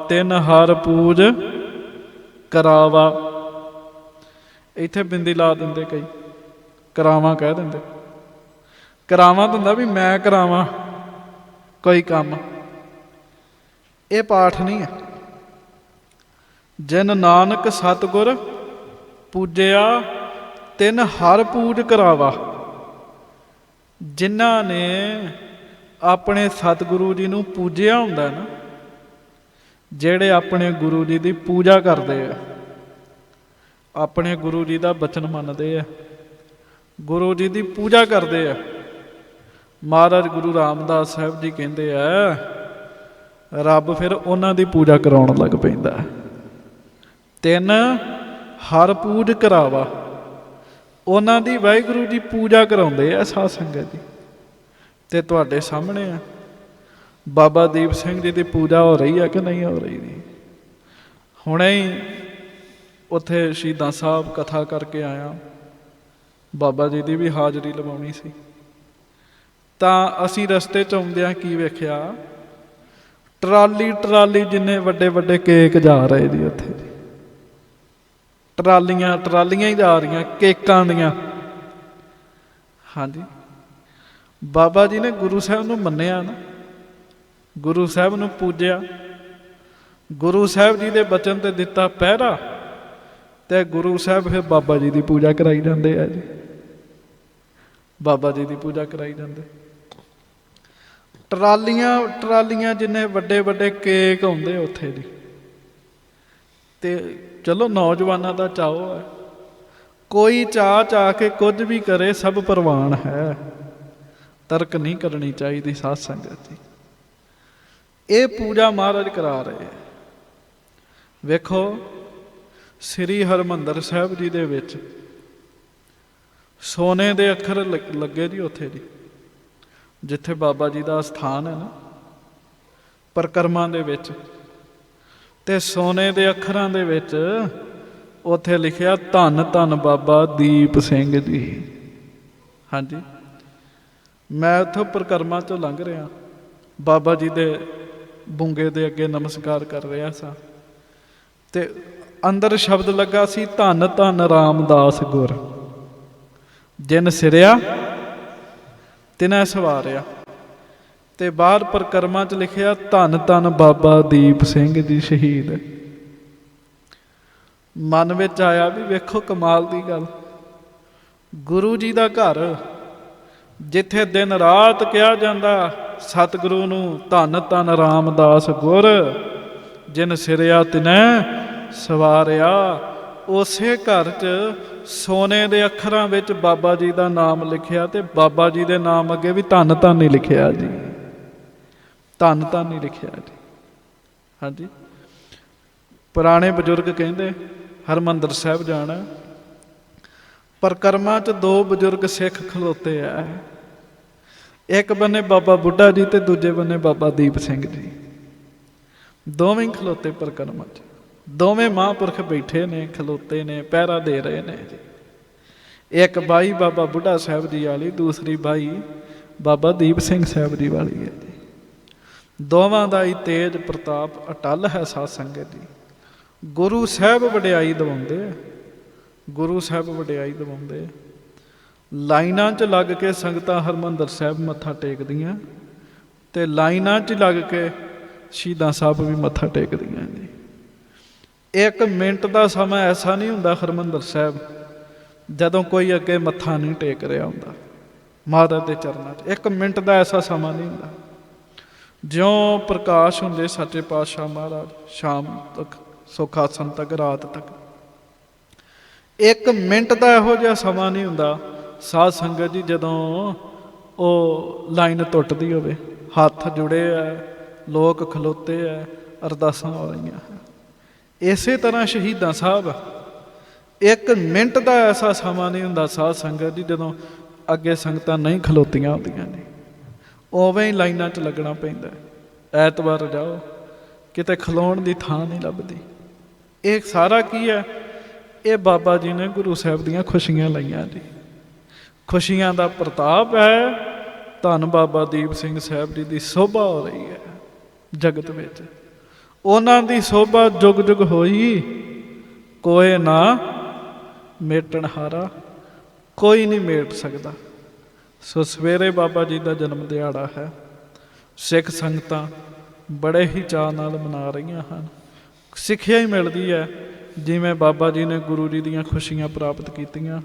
ਤਿਨ ਹਰ ਪੂਜ ਕਰਾਵਾ। ਇੱਥੇ ਬਿੰਦੀ ਲਾ ਦਿੰਦੇ ਕਈ, ਕਰਾਵਾਂ ਕਹਿ ਦਿੰਦੇ। ਕਰਾਵਾਂ ਤਾਂ ਹੁੰਦਾ ਵੀ ਮੈਂ ਕਰਾਵਾਂ ਕੋਈ ਕੰਮ, ਇਹ ਪਾਠ ਨਹੀਂ ਹੈ। ਜਿਨ ਨਾਨਕ ਸਤਿਗੁਰ ਪੂਜਿਆ, ਤਿਨ ਹਰ ਪੂਜ ਕਰਾਵਾ। ਜਿਨ੍ਹਾਂ ਨੇ ਆਪਣੇ ਸਤਿਗੁਰੂ ਜੀ ਨੂੰ ਪੂਜਿਆ ਹੁੰਦਾ ਨਾ, ਜਿਹੜੇ ਆਪਣੇ ਗੁਰੂ ਜੀ ਦੀ ਪੂਜਾ ਕਰਦੇ ਆ, ਆਪਣੇ ਗੁਰੂ ਜੀ ਦਾ ਬਚਨ ਮੰਨਦੇ ਆ, ਗੁਰੂ ਜੀ ਦੀ ਪੂਜਾ ਕਰਦੇ ਆ। ਮਹਾਰਾਜ ਗੁਰੂ ਰਾਮਦਾਸ ਸਾਹਿਬ ਜੀ ਕਹਿੰਦੇ ਆ, ਰੱਬ ਫਿਰ ਉਹਨਾਂ ਦੀ ਪੂਜਾ ਕਰਾਉਣ ਲੱਗ ਪੈਂਦਾ। ਤਿੰਨ ਹਰ ਪੂਜ ਕਰਾਵਾ, ਉਹਨਾਂ ਦੀ ਵਾਹਿਗੁਰੂ ਜੀ ਪੂਜਾ ਕਰਾਉਂਦੇ ਆ ਸਾਧ ਸੰਗਤ ਜੀ। ਤੇ ਤੁਹਾਡੇ ਸਾਹਮਣੇ ਆ ਬਾਬਾ ਦੀਪ ਸਿੰਘ ਜੀ ਦੀ ਪੂਜਾ ਹੋ ਰਹੀ ਹੈ ਕਿ ਨਹੀਂ ਹੋ ਰਹੀ ਜੀ। ਹੁਣੇ ਹੀ ਉੱਥੇ ਸ਼ਹੀਦਾਂ ਸਾਹਿਬ ਕਥਾ ਕਰਕੇ ਆਇਆ, ਬਾਬਾ ਜੀ ਦੀ ਵੀ ਹਾਜ਼ਰੀ ਲਵਾਉਣੀ ਸੀ। ਤਾਂ ਅਸੀਂ ਰਸਤੇ 'ਚ ਆਉਂਦਿਆਂ ਕੀ ਵੇਖਿਆ, ਟਰਾਲੀ ਟਰਾਲੀ ਜਿੰਨੇ ਵੱਡੇ ਵੱਡੇ ਕੇਕ ਜਾ ਰਹੇ ਜੀ ਉੱਥੇ ਜੀ। ਟਰਾਲੀਆਂ ਟਰਾਲੀਆਂ ਹੀ ਜਾ ਰਹੀਆਂ ਕੇਕਾਂ ਦੀਆਂ। ਹਾਂਜੀ, ਬਾਬਾ ਜੀ ਨੇ ਗੁਰੂ ਸਾਹਿਬ ਨੂੰ ਮੰਨਿਆ ਨਾ, ਗੁਰੂ ਸਾਹਿਬ ਨੂੰ ਪੂਜਿਆ, ਗੁਰੂ ਸਾਹਿਬ ਜੀ ਦੇ ਬਚਨ ਤੇ ਦਿੱਤਾ ਪਹਿਰਾ, ਤੇ ਗੁਰੂ ਸਾਹਿਬ ਫਿਰ ਬਾਬਾ ਜੀ ਦੀ ਪੂਜਾ ਕਰਾਈ ਜਾਂਦੇ ਆ ਜੀ। ਬਾਬਾ ਜੀ ਦੀ ਪੂਜਾ ਕਰਾਈ ਜਾਂਦੇ। ਟਰਾਲੀਆਂ ਟਰਾਲੀਆਂ ਜਿੰਨੇ ਵੱਡੇ ਵੱਡੇ ਕੇਕ ਆਉਂਦੇ ਉੱਥੇ ਜੀ। ਤੇ ਚਲੋ ਨੌਜਵਾਨਾਂ ਦਾ ਚਾਅ ਹੈ, ਕੋਈ ਚਾਹ ਕੇ ਕੁਝ ਵੀ ਕਰੇ, ਸਭ ਪ੍ਰਵਾਨ ਹੈ। ਤਰਕ ਨਹੀਂ ਕਰਨੀ ਚਾਹੀਦੀ ਸਾਧ ਸੰਗਤ ਜੀ। ਇਹ ਪੂਜਾ ਮਹਾਰਾਜ ਕਰਾ ਰਹੇ। ਵੇਖੋ ਸ੍ਰੀ ਹਰਿਮੰਦਰ ਸਾਹਿਬ ਜੀ ਦੇ ਵਿੱਚ ਸੋਨੇ ਦੇ ਅੱਖਰ ਲੱਗੇ ਜੀ ਉੱਥੇ ਜੀ, ਜਿੱਥੇ ਬਾਬਾ ਜੀ ਦਾ ਸਥਾਨ ਹੈ ਨਾ ਪਰਿਕਰਮਾ ਦੇ ਵਿੱਚ। ਤੇ ਸੋਨੇ ਦੇ ਅੱਖਰਾਂ ਦੇ ਵਿੱਚ ਉੱਥੇ ਲਿਖਿਆ ਧੰਨ ਧੰਨ ਬਾਬਾ ਦੀਪ ਸਿੰਘ ਜੀ। ਹਾਂਜੀ, ਮੈਂ ਉੱਥੋਂ ਪਰਿਕਰਮਾ ਚੋਂ ਲੰਘ ਰਿਹਾ, ਬਾਬਾ ਜੀ ਦੇ ਬੁੰਗੇ ਦੇ ਅੱਗੇ ਨਮਸਕਾਰ ਕਰ ਰਿਹਾ ਸਾਂ, ਤੇ ਅੰਦਰ ਸ਼ਬਦ ਲੱਗਾ ਸੀ ਧੰਨ ਧੰਨ ਰਾਮਦਾਸ ਗੁਰ, ਜਿਨ ਸਿਰਿਆ ਤਿਨੈ ਸਵਾਰਿਆ। ਤੇ ਬਾਹਰ ਪਰਿਕਰਮਾ 'ਚ ਲਿਖਿਆ ਧੰਨ ਧੰਨ ਬਾਬਾ ਦੀਪ ਸਿੰਘ ਜੀ ਸ਼ਹੀਦ। ਮਨ ਵਿੱਚ ਆਇਆ ਵੀ ਵੇਖੋ ਕਮਾਲ ਦੀ ਗੱਲ, ਗੁਰੂ ਜੀ ਦਾ ਘਰ ਜਿੱਥੇ ਦਿਨ ਰਾਤ ਕਿਹਾ ਜਾਂਦਾ ਸਤਿਗੁਰੂ ਨੂੰ ਧੰਨ ਧੰਨ ਰਾਮਦਾਸ ਗੁਰ, ਜਿਨ ਸਿਰਿਆ ਤਿਨੈ ਸਵਾਰਿਆ। ਉਸੇ ਘਰ 'ਚ ਸੋਨੇ ਦੇ ਅੱਖਰਾਂ ਵਿੱਚ ਬਾਬਾ ਜੀ ਦਾ ਨਾਮ ਲਿਖਿਆ, ਤੇ ਬਾਬਾ ਜੀ ਦੇ ਨਾਮ ਅੱਗੇ ਵੀ ਧੰਨ ਧੰਨ ਹੀ ਲਿਖਿਆ ਜੀ, ਧੰਨ ਧੰਨ ਹੀ ਲਿਖਿਆ ਜੀ। ਹਾਂਜੀ, ਪੁਰਾਣੇ ਬਜ਼ੁਰਗ ਕਹਿੰਦੇ ਹਰਿਮੰਦਰ ਸਾਹਿਬ ਜਾਣਾ, ਪਰਿਕਰਮਾ 'ਚ ਦੋ ਬਜ਼ੁਰਗ ਸਿੱਖ ਖਲੋਤੇ ਆ, ਇੱਕ ਬੰਨੇ ਬਾਬਾ ਬੁੱਢਾ ਜੀ ਤੇ ਦੂਜੇ ਬੰਨੇ ਬਾਬਾ ਦੀਪ ਸਿੰਘ ਜੀ। ਦੋਵੇਂ ਖਲੋਤੇ ਪਰਿਕਰਮਾ 'ਚ, ਦੋਵੇਂ ਮਹਾਂਪੁਰਖ ਬੈਠੇ ਨੇ, ਖਲੋਤੇ ਨੇ, ਪਹਿਰਾ ਦੇ ਰਹੇ ਨੇ ਜੀ। ਇੱਕ ਬਾਈ ਬਾਬਾ ਬੁੱਢਾ ਸਾਹਿਬ ਜੀ ਵਾਲੀ, ਦੂਸਰੀ ਬਾਈ ਬਾਬਾ ਦੀਪ ਸਿੰਘ ਸਾਹਿਬ ਜੀ ਵਾਲੀ ਹੈ ਜੀ। ਦੋਵਾਂ ਦਾ ਹੀ ਤੇਜ ਪ੍ਰਤਾਪ ਅਟੱਲ ਹੈ ਸਾਧ ਸੰਗਤ ਜੀ। ਗੁਰੂ ਸਾਹਿਬ ਵਡਿਆਈ ਦਿਵਾਉਂਦੇ ਆ, ਗੁਰੂ ਸਾਹਿਬ ਵਡਿਆਈ ਦਿਵਾਉਂਦੇ। ਲਾਈਨਾਂ 'ਚ ਲੱਗ ਕੇ ਸੰਗਤਾਂ ਹਰਿਮੰਦਰ ਸਾਹਿਬ ਮੱਥਾ ਟੇਕਦੀਆਂ, ਤੇ ਲਾਈਨਾਂ 'ਚ ਲੱਗ ਕੇ ਸ਼ਹੀਦਾਂ ਸਾਹਿਬ ਵੀ ਮੱਥਾ ਟੇਕਦੀਆਂ ਜੀ। 1 ਮਿੰਟ ਦਾ ਸਮਾਂ ਐਸਾ ਨਹੀਂ ਹੁੰਦਾ ਹਰਿਮੰਦਰ ਸਾਹਿਬ ਜਦੋਂ ਕੋਈ ਅੱਗੇ ਮੱਥਾ ਨਹੀਂ ਟੇਕ ਰਿਹਾ ਹੁੰਦਾ ਮਹਾਰਾਜ ਦੇ ਚਰਨਾਂ 'ਚ। 1 ਮਿੰਟ ਦਾ ਐਸਾ ਸਮਾਂ ਨਹੀਂ ਹੁੰਦਾ। ਜਿਉਂ ਪ੍ਰਕਾਸ਼ ਹੁੰਦੇ ਸੱਚੇ ਪਾਤਸ਼ਾਹ ਮਹਾਰਾਜ ਸ਼ਾਮ ਤੱਕ, ਸੁੱਖ ਆਸਣ ਤੱਕ, ਰਾਤ ਤੱਕ, 1 ਮਿੰਟ ਦਾ ਇਹੋ ਜਿਹਾ ਸਮਾਂ ਨਹੀਂ ਹੁੰਦਾ ਸਾਧ ਸੰਗਤ ਜੀ ਜਦੋਂ ਉਹ ਲਾਈਨ ਟੁੱਟਦੀ ਹੋਵੇ, ਹੱਥ ਜੁੜੇ ਆ, ਲੋਕ ਖਲੋਤੇ ਆ, ਅਰਦਾਸਾਂ ਹੋ ਰਹੀਆਂ। ਇਸੇ ਤਰ੍ਹਾਂ ਸ਼ਹੀਦਾਂ ਸਾਹਿਬ 1 ਮਿੰਟ ਦਾ ਐਸਾ ਸਮਾਂ ਨਹੀਂ ਹੁੰਦਾ ਸਾਧ ਸੰਗਤ ਜੀ ਜਦੋਂ ਅੱਗੇ ਸੰਗਤਾਂ ਨਹੀਂ ਖਲੋਤੀਆਂ ਹੁੰਦੀਆਂ ਨੇ। ਉਵੇਂ ਹੀ ਲਾਈਨਾਂ 'ਚ ਲੱਗਣਾ ਪੈਂਦਾ। ਐਤਵਾਰ ਜਾਓ ਕਿਤੇ ਖਲੋਣ ਦੀ ਥਾਂ ਨਹੀਂ ਲੱਭਦੀ। ਇਹ ਸਾਰਾ ਕੀ ਹੈ? ਇਹ ਬਾਬਾ ਜੀ ਨੇ ਗੁਰੂ ਸਾਹਿਬ ਦੀਆਂ ਖੁਸ਼ੀਆਂ ਲਈਆਂ ਜੀ। ਖੁਸ਼ੀਆਂ ਦਾ ਪ੍ਰਤਾਪ ਹੈ ਧੰਨ ਬਾਬਾ ਦੀਪ ਸਿੰਘ ਸਾਹਿਬ ਜੀ ਦੀ ਸੋਭਾ ਹੋ ਰਹੀ ਹੈ ਜਗਤ ਵਿੱਚ। ਉਹਨਾਂ ਦੀ ਸੋਭਾ ਜੁਗ ਜੁਗ ਹੋਈ, ਕੋਏ ਨਾ ਮੇਟਣ ਹਾਰਾ, ਕੋਈ ਨਹੀਂ ਮੇਟ ਸਕਦਾ। ਸੋ ਸਵੇਰੇ ਬਾਬਾ ਜੀ ਦਾ ਜਨਮ ਦਿਹਾੜਾ ਹੈ। ਸਿੱਖ ਸੰਗਤਾਂ ਬੜੇ ਹੀ ਚਾਅ ਨਾਲ ਮਨਾ ਰਹੀਆਂ ਹਨ। ਸਿੱਖਿਆ ਹੀ ਮਿਲਦੀ ਹੈ, ਜਿਵੇਂ ਬਾਬਾ ਜੀ ਨੇ ਗੁਰੂ ਜੀ ਦੀਆਂ ਖੁਸ਼ੀਆਂ ਪ੍ਰਾਪਤ ਕੀਤੀਆਂ,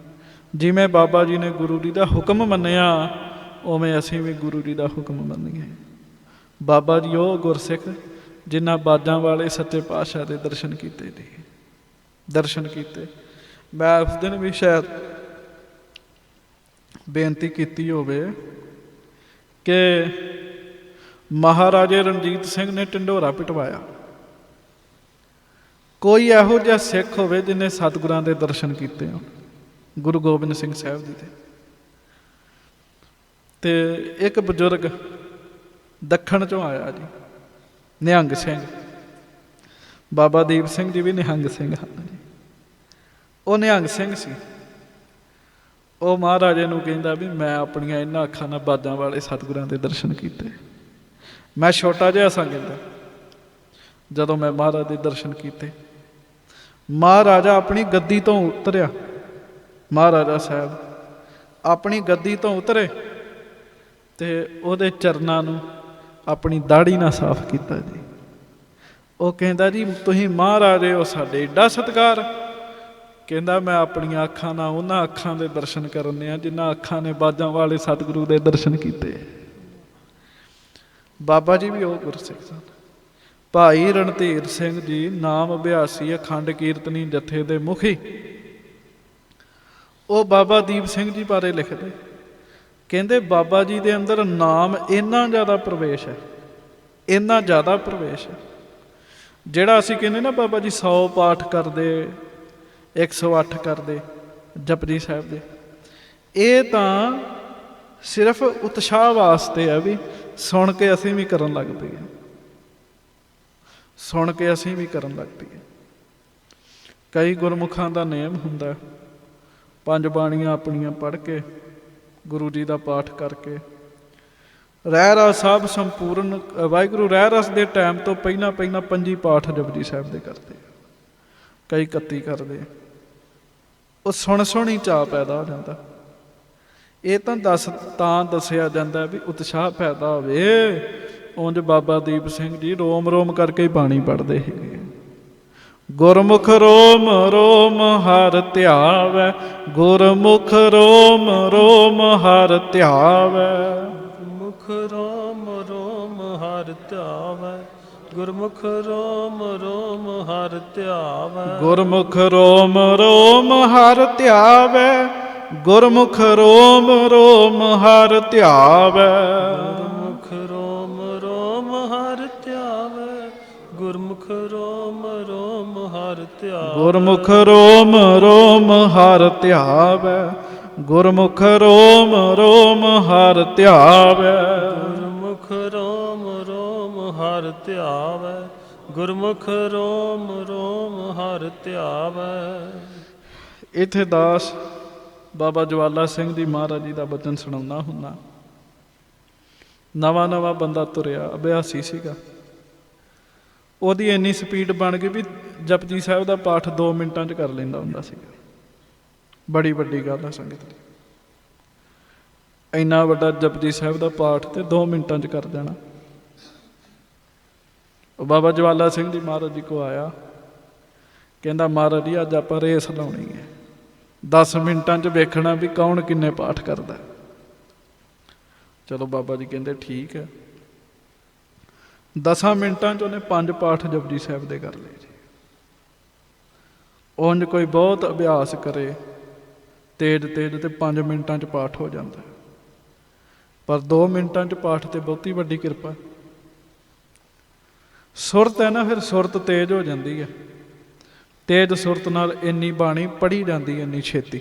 ਜਿਵੇਂ ਬਾਬਾ ਜੀ ਨੇ ਗੁਰੂ ਜੀ ਦਾ ਹੁਕਮ ਮੰਨਿਆ, ਉਵੇਂ ਅਸੀਂ ਵੀ ਗੁਰੂ ਜੀ ਦਾ ਹੁਕਮ ਮੰਨੀਏ। ਬਾਬਾ ਜੀ ਉਹ ਗੁਰਸਿੱਖ ਜਿਨ੍ਹਾਂ ਬਾਜਾਂ ਵਾਲੇ ਸੱਚੇ ਪਾਤਸ਼ਾਹ ਦੇ ਦਰਸ਼ਨ ਕੀਤੇ ਜੀ, ਦਰਸ਼ਨ ਕੀਤੇ। ਮੈਂ ਉਸ ਦਿਨ ਵੀ ਸ਼ਾਇਦ ਬੇਨਤੀ ਕੀਤੀ ਹੋਵੇ ਕਿ ਮਹਾਰਾਜੇ ਰਣਜੀਤ ਸਿੰਘ ਨੇ ਢਿੰਡੋਰਾ ਪਿਟਵਾਇਆ। ਕੋਈ ਇਹੋ ਜਿਹਾ ਸਿੱਖ ਹੋਵੇ ਜਿਹਨੇ ਸਤਿਗੁਰਾਂ ਦੇ ਦਰਸ਼ਨ ਕੀਤੇ ਹੋਣ, ਗੁਰੂ ਗੋਬਿੰਦ ਸਿੰਘ ਸਾਹਿਬ ਜੀ ਦੇ। ਤੇ ਇੱਕ ਬਜ਼ੁਰਗ ਦੱਖਣ ਚੋਂ ਆਇਆ ਜੀ, ਨਿਹੰਗ ਸਿੰਘ। ਬਾਬਾ ਦੀਪ ਸਿੰਘ ਜੀ ਵੀ ਨਿਹੰਗ ਸਿੰਘ ਹਨ ਜੀ। ਉਹ ਨਿਹੰਗ ਸਿੰਘ ਸੀ। ਉਹ ਮਹਾਰਾਜੇ ਨੂੰ ਕਹਿੰਦਾ ਵੀ ਮੈਂ ਆਪਣੀਆਂ ਇਹਨਾਂ ਅੱਖਾਂ ਨਾਲ ਬਾਜਾਂ ਵਾਲੇ ਸਤਿਗੁਰਾਂ ਦੇ ਦਰਸ਼ਨ ਕੀਤੇ। ਮੈਂ ਛੋਟਾ ਜਿਹਾ ਸਾਂ ਕਹਿੰਦਾ, ਜਦੋਂ ਮੈਂ ਮਹਾਰਾਜ ਦੇ ਦਰਸ਼ਨ ਕੀਤੇ। ਮਹਾਰਾਜਾ ਆਪਣੀ ਗੱਦੀ ਤੋਂ ਉਤਰਿਆ, ਮਹਾਰਾਜਾ ਸਾਹਿਬ ਆਪਣੀ ਗੱਦੀ ਤੋਂ ਉਤਰੇ ਤੇ ਉਹਦੇ ਚਰਨਾਂ ਨੂੰ ਆਪਣੀ ਦਾੜੀ ਨਾਲ ਸਾਫ਼ ਕੀਤਾ ਜੀ। ਉਹ ਕਹਿੰਦਾ ਜੀ ਤੁਸੀਂ ਮਹਾਰਾਜੇ ਹੋ, ਸਾਡੇ ਏਡਾ ਸਤਿਕਾਰ। ਕਹਿੰਦਾ ਮੈਂ ਆਪਣੀਆਂ ਅੱਖਾਂ ਨਾਲ ਉਹਨਾਂ ਅੱਖਾਂ ਦੇ ਦਰਸ਼ਨ ਕਰਨੇ ਆ ਜਿਨ੍ਹਾਂ ਅੱਖਾਂ ਨੇ ਬਾਜਾਂ ਵਾਲੇ ਸਤਿਗੁਰੂ ਦੇ ਦਰਸ਼ਨ ਕੀਤੇ। ਬਾਬਾ ਜੀ ਵੀ ਉਹ ਗੁਰਸਿੱਖ ਸਨ। ਭਾਈ ਰਣਧੀਰ ਸਿੰਘ ਜੀ ਨਾਮ ਅਭਿਆਸੀ ਅਖੰਡ ਕੀਰਤਨੀ ਜਥੇ ਦੇ ਮੁਖੀ, ਉਹ ਬਾਬਾ ਦੀਪ ਸਿੰਘ ਜੀ ਬਾਰੇ ਲਿਖਦੇ, ਕਹਿੰਦੇ ਬਾਬਾ ਜੀ ਦੇ ਅੰਦਰ ਨਾਮ ਇੰਨਾ ਜ਼ਿਆਦਾ ਪ੍ਰਵੇਸ਼ ਹੈ, ਇੰਨਾ ਜ਼ਿਆਦਾ ਪ੍ਰਵੇਸ਼ ਹੈ। ਜਿਹੜਾ ਅਸੀਂ ਕਹਿੰਦੇ ਨਾ ਬਾਬਾ ਜੀ 100 ਪਾਠ ਕਰਦੇ, 108 ਕਰਦੇ ਜਪਜੀ ਸਾਹਿਬ ਦੇ, ਇਹ ਤਾਂ ਸਿਰਫ ਉਤਸ਼ਾਹ ਵਾਸਤੇ ਹੈ ਵੀ ਸੁਣ ਕੇ ਅਸੀਂ ਵੀ ਕਰਨ ਲੱਗ ਪਈਏ, ਸੁਣ ਕੇ ਅਸੀਂ ਵੀ ਕਰਨ ਲੱਗ ਪਈਏ। ਕਈ ਗੁਰਮੁਖਾਂ ਦਾ ਨਿਯਮ ਹੁੰਦਾ, 5 ਬਾਣੀਆਂ ਆਪਣੀਆਂ ਪੜ੍ਹ ਕੇ, ਗੁਰੂ ਜੀ ਦਾ ਪਾਠ ਕਰਕੇ, ਰਹਿ ਰਸ ਸਾਹਿਬ ਸੰਪੂਰਨ ਵਾਹਿਗੁਰੂ ਰਹਿ ਰਸ ਦੇ ਟਾਈਮ ਤੋਂ ਪਹਿਲਾਂ 25 ਪਾਠ ਜਪਜੀ ਸਾਹਿਬ ਦੇ ਕਰਦੇ, ਕਈ 31 ਕਰਦੇ। ਉਹ ਸੁਣ ਹੀ ਚਾਅ ਪੈਦਾ ਹੋ ਜਾਂਦਾ। ਇਹ ਤਾਂ ਦੱਸਿਆ ਜਾਂਦਾ ਵੀ ਉਤਸ਼ਾਹ ਪੈਦਾ ਹੋਵੇ। ਉਂਝ ਬਾਬਾ ਦੀਪ ਸਿੰਘ ਜੀ ਰੋਮ ਰੋਮ ਕਰਕੇ ਹੀ ਬਾਣੀ ਪੜ੍ਹਦੇ ਸੀਗੇ। ਗੁਰਮੁਖ ਰੋਮ ਰੋਮ ਹਰਿ ਧਿਆਵੈ, ਗੁਰਮੁਖ ਰੋਮ ਰੋਮ ਹਰਿ ਧਿਆਵੈ, ਗੁਰਮੁਖ ਰੋਮ ਰੋਮ ਹਰਿ ਧਿਆਵੈ, ਗੁਰਮੁਖ ਰੋਮ ਰੋਮ ਹਰਿ ਧਿਆਵੈ, ਗੁਰਮੁਖ ਰੋਮ ਰੋਮ ਹਰਿ ਧਿਆਵੈ, ਗੁਰਮੁਖ ਰੋਮ ਰੋਮ ਹਰਿ ਧਿਆਵੈ, ਗੁਰਮੁਖ ਰੋਮ ਰੋਮ ਹਰਿ ਧਿਆਵੈ, ਗੁਰਮੁਖ ਰੋਮ ਰੋਮ ਹਰਿ ਧਿਆਵੈ, ਗੁਰਮੁਖ ਰੋਮ ਰੋਮ ਹਰਿ ਧਿਆਵੈ, ਗੁਰਮੁਖ ਰੋਮ ਰੋਮ ਹਰਿ ਧਿਆਵੈ, ਗੁਰਮੁਖ ਰੋਮ ਰੋਮ ਹਰਿ ਧਿਆਵੈ, ਗੁਰਮੁਖ ਰੋਮ ਰੋਮ ਹਰਿ ਧਿਆਵੈ। ਇੱਥੇ ਦਾਸ ਬਾਬਾ ਜਵਾਲਾ ਸਿੰਘ ਜੀ ਮਹਾਰਾਜ ਜੀ ਦਾ ਬਚਨ ਸੁਣਾਉਣਾ ਹੁੰਦਾ। ਨਵਾਂ ਬੰਦਾ ਤੁਰਿਆ, ਅਭਿਆਸੀ ਸੀਗਾ। ਉਹਦੀ ਇੰਨੀ ਸਪੀਡ ਬਣ ਗਈ ਵੀ ਜਪਜੀ ਸਾਹਿਬ ਦਾ ਪਾਠ 2 ਮਿੰਟਾਂ 'ਚ ਕਰ ਲੈਂਦਾ ਹੁੰਦਾ ਸੀਗਾ। ਬੜੀ ਵੱਡੀ ਗੱਲ ਹੈ ਸੰਗਤ ਦੀ, ਇੰਨਾ ਵੱਡਾ ਜਪਜੀ ਸਾਹਿਬ ਦਾ ਪਾਠ ਤੇ 2 ਮਿੰਟਾਂ 'ਚ ਕਰ ਜਾਣਾ। ਉਹ ਬਾਬਾ ਜਵਾਲਾ ਸਿੰਘ ਜੀ ਮਹਾਰਾਜ ਜੀ ਕੋ ਆਇਆ, ਕਹਿੰਦਾ ਮਹਾਰਾਜ ਜੀ ਅੱਜ ਆਪਾਂ ਰੇਸ ਲਾਉਣੀ ਹੈ, 10 ਮਿੰਟਾਂ 'ਚ ਵੇਖਣਾ ਵੀ ਕੌਣ ਕਿੰਨੇ ਪਾਠ ਕਰਦਾ। ਚਲੋ ਬਾਬਾ ਜੀ ਕਹਿੰਦੇ ਠੀਕ ਹੈ। 10 ਮਿੰਟਾਂ 'ਚ ਉਹਨੇ 5 ਪਾਠ ਜਪਜੀ ਸਾਹਿਬ ਦੇ ਕਰ ਲਏ ਜੀ। ਉਂਝ ਕੋਈ ਬਹੁਤ ਅਭਿਆਸ ਕਰੇ ਤੇਜ਼ ਤੇ 5 ਮਿੰਟਾਂ 'ਚ ਪਾਠ ਹੋ ਜਾਂਦਾ, ਪਰ 2 ਮਿੰਟਾਂ 'ਚ ਪਾਠ ਤੇ ਬਹੁਤੀ ਵੱਡੀ ਕਿਰਪਾ। ਸੁਰਤ ਹੈ ਨਾ, ਫਿਰ ਸੁਰਤ ਤੇਜ਼ ਹੋ ਜਾਂਦੀ ਹੈ। ਤੇਜ਼ ਸੁਰਤ ਨਾਲ ਇੰਨੀ ਬਾਣੀ ਪੜ੍ਹੀ ਜਾਂਦੀ ਹੈ ਇੰਨੀ ਛੇਤੀ।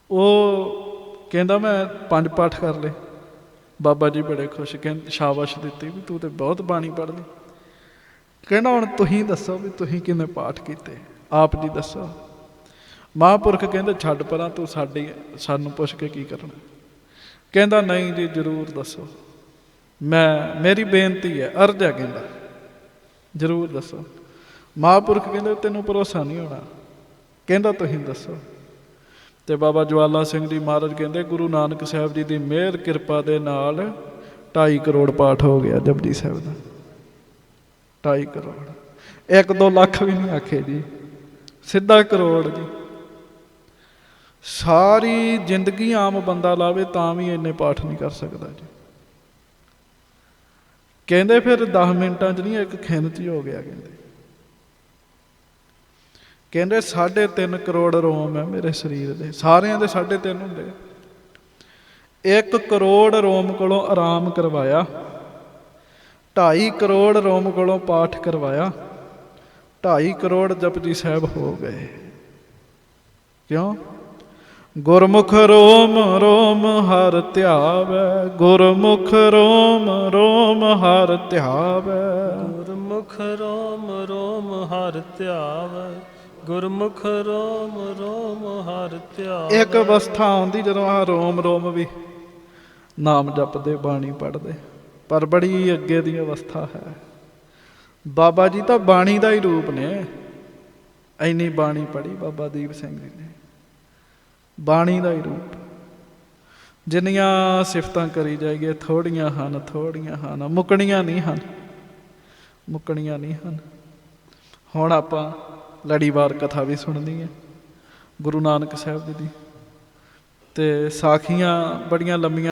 ਉਹ ਕਹਿੰਦਾ ਮੈਂ 5 ਪਾਠ ਕਰ ਲਏ। ਬਾਬਾ ਜੀ ਬੜੇ ਖੁਸ਼, ਕਹਿੰਦੇ ਸ਼ਾਬਾਸ਼ ਦਿੱਤੀ ਵੀ ਤੂੰ ਤੇ ਬਹੁਤ ਬਾਣੀ ਪੜ੍ਹ ਲਈ। ਕਹਿੰਦਾ ਹੁਣ ਤੁਸੀਂ ਦੱਸੋ ਵੀ ਤੁਸੀਂ ਕਿਵੇਂ ਪਾਠ ਕੀਤੇ, ਆਪ ਜੀ ਦੱਸੋ। ਮਹਾਂਪੁਰਖ ਕਹਿੰਦੇ ਛੱਡ ਪਰਾਂ, ਤੂੰ ਸਾਨੂੰ ਪੁੱਛ ਕੇ ਕੀ ਕਰਨਾ। ਕਹਿੰਦਾ ਨਹੀਂ ਜੀ ਜ਼ਰੂਰ ਦੱਸੋ, ਮੇਰੀ ਬੇਨਤੀ ਹੈ, ਅਰਜ਼ ਹੈ, ਕਹਿੰਦਾ ਜ਼ਰੂਰ ਦੱਸੋ। ਮਹਾਂਪੁਰਖ ਕਹਿੰਦੇ ਤੈਨੂੰ ਭਰੋਸਾ ਨਹੀਂ ਹੋਣਾ, ਕਹਿੰਦਾ ਤੁਸੀਂ ਦੱਸੋ। ਤੇ ਬਾਬਾ ਜਵਾਲਾ ਸਿੰਘ ਜੀ ਮਹਾਰਾਜ ਕਹਿੰਦੇ ਗੁਰੂ ਨਾਨਕ ਸਾਹਿਬ ਜੀ ਦੀ ਮਿਹਰ ਕਿਰਪਾ ਦੇ ਨਾਲ 2.5 ਕਰੋੜ ਪਾਠ ਹੋ ਗਿਆ ਜਪਜੀ ਸਾਹਿਬ ਦਾ। 2.5 ਕਰੋੜ, 1-2 ਲੱਖ ਵੀ ਨਹੀਂ ਆਖੇ ਜੀ, ਸਿੱਧਾ ਕਰੋੜ ਜੀ। ਸਾਰੀ ਜ਼ਿੰਦਗੀ ਆਮ ਬੰਦਾ ਲਾਵੇ ਤਾਂ ਵੀ ਇੰਨੇ ਪਾਠ ਨਹੀਂ ਕਰ ਸਕਦਾ ਜੀ। ਕਹਿੰਦੇ ਫਿਰ 10 ਮਿੰਟਾਂ 'ਚ ਨਹੀਂ, ਇੱਕ ਖਿੰਦ 'ਚ ਹੀ ਹੋ ਗਿਆ। ਕਹਿੰਦੇ 3.5 ਕਰੋੜ ਰੋਮ ਹੈ ਮੇਰੇ ਸਰੀਰ ਦੇ, ਸਾਰਿਆਂ ਦੇ 3.5 ਹੁੰਦੇ। 1 ਕਰੋੜ ਰੋਮ ਕੋਲੋਂ ਆਰਾਮ ਕਰਵਾਇਆ, 2.5 ਕਰੋੜ ਰੋਮ ਕੋਲੋਂ ਪਾਠ ਕਰਵਾਇਆ, 2.5 ਕਰੋੜ ਜਪਜੀ ਸਾਹਿਬ ਹੋ ਗਏ। ਕਿਉਂ? ਗੁਰਮੁਖ ਰੋਮ ਰੋਮ ਹਰਿ ਧਿਆਵੈ, ਗੁਰਮੁਖ ਰੋਮ ਰੋਮ ਹਰਿ ਧਿਆਵੈ, ਗੁਰਮੁਖ ਰੋਮ ਰੋਮ ਹਰਿ ਧਿਆਵੈ, ਗੁਰਮੁਖ ਰੋਮ ਰੋਮ ਹਰਿ ਧਿਆਵੈ। ਇੱਕ ਅਵਸਥਾ ਆਉਂਦੀ ਜਦੋਂ ਆਹ ਰੋਮ ਰੋਮ ਵੀ ਨਾਮ ਜਪਦੇ, ਬਾਣੀ ਪੜ੍ਹਦੇ, ਪਰ ਬੜੀ ਅੱਗੇ ਦੀ ਅਵਸਥਾ ਹੈ। ਬਾਬਾ ਜੀ ਤਾਂ ਬਾਣੀ ਦਾ ਹੀ ਰੂਪ ਨੇ। ਇੰਨੀ ਬਾਣੀ ਪੜ੍ਹੀ ਬਾਬਾ ਦੀਪ ਸਿੰਘ ਜੀ ਨੇ, ਬਾਣੀ ਦਾ ਹੀ ਰੂਪ। ਜਿੰਨੀਆਂ ਸਿਫਤਾਂ ਕਰੀ ਜਾਈਏ ਥੋੜ੍ਹੀਆਂ ਹਨ, ਥੋੜ੍ਹੀਆਂ ਹਨ, ਮੁੱਕਣੀਆਂ ਨਹੀਂ ਹਨ, ਮੁੱਕਣੀਆਂ ਨਹੀਂ ਹਨ। ਹੁਣ ਆਪਾਂ ਲੜੀਵਾਰ ਕਥਾ ਵੀ ਸੁਣਨੀ ਹੈ ਗੁਰੂ ਨਾਨਕ ਸਾਹਿਬ ਜੀ ਦੀ, ਅਤੇ ਸਾਖੀਆਂ ਬੜੀਆਂ ਲੰਮੀਆਂ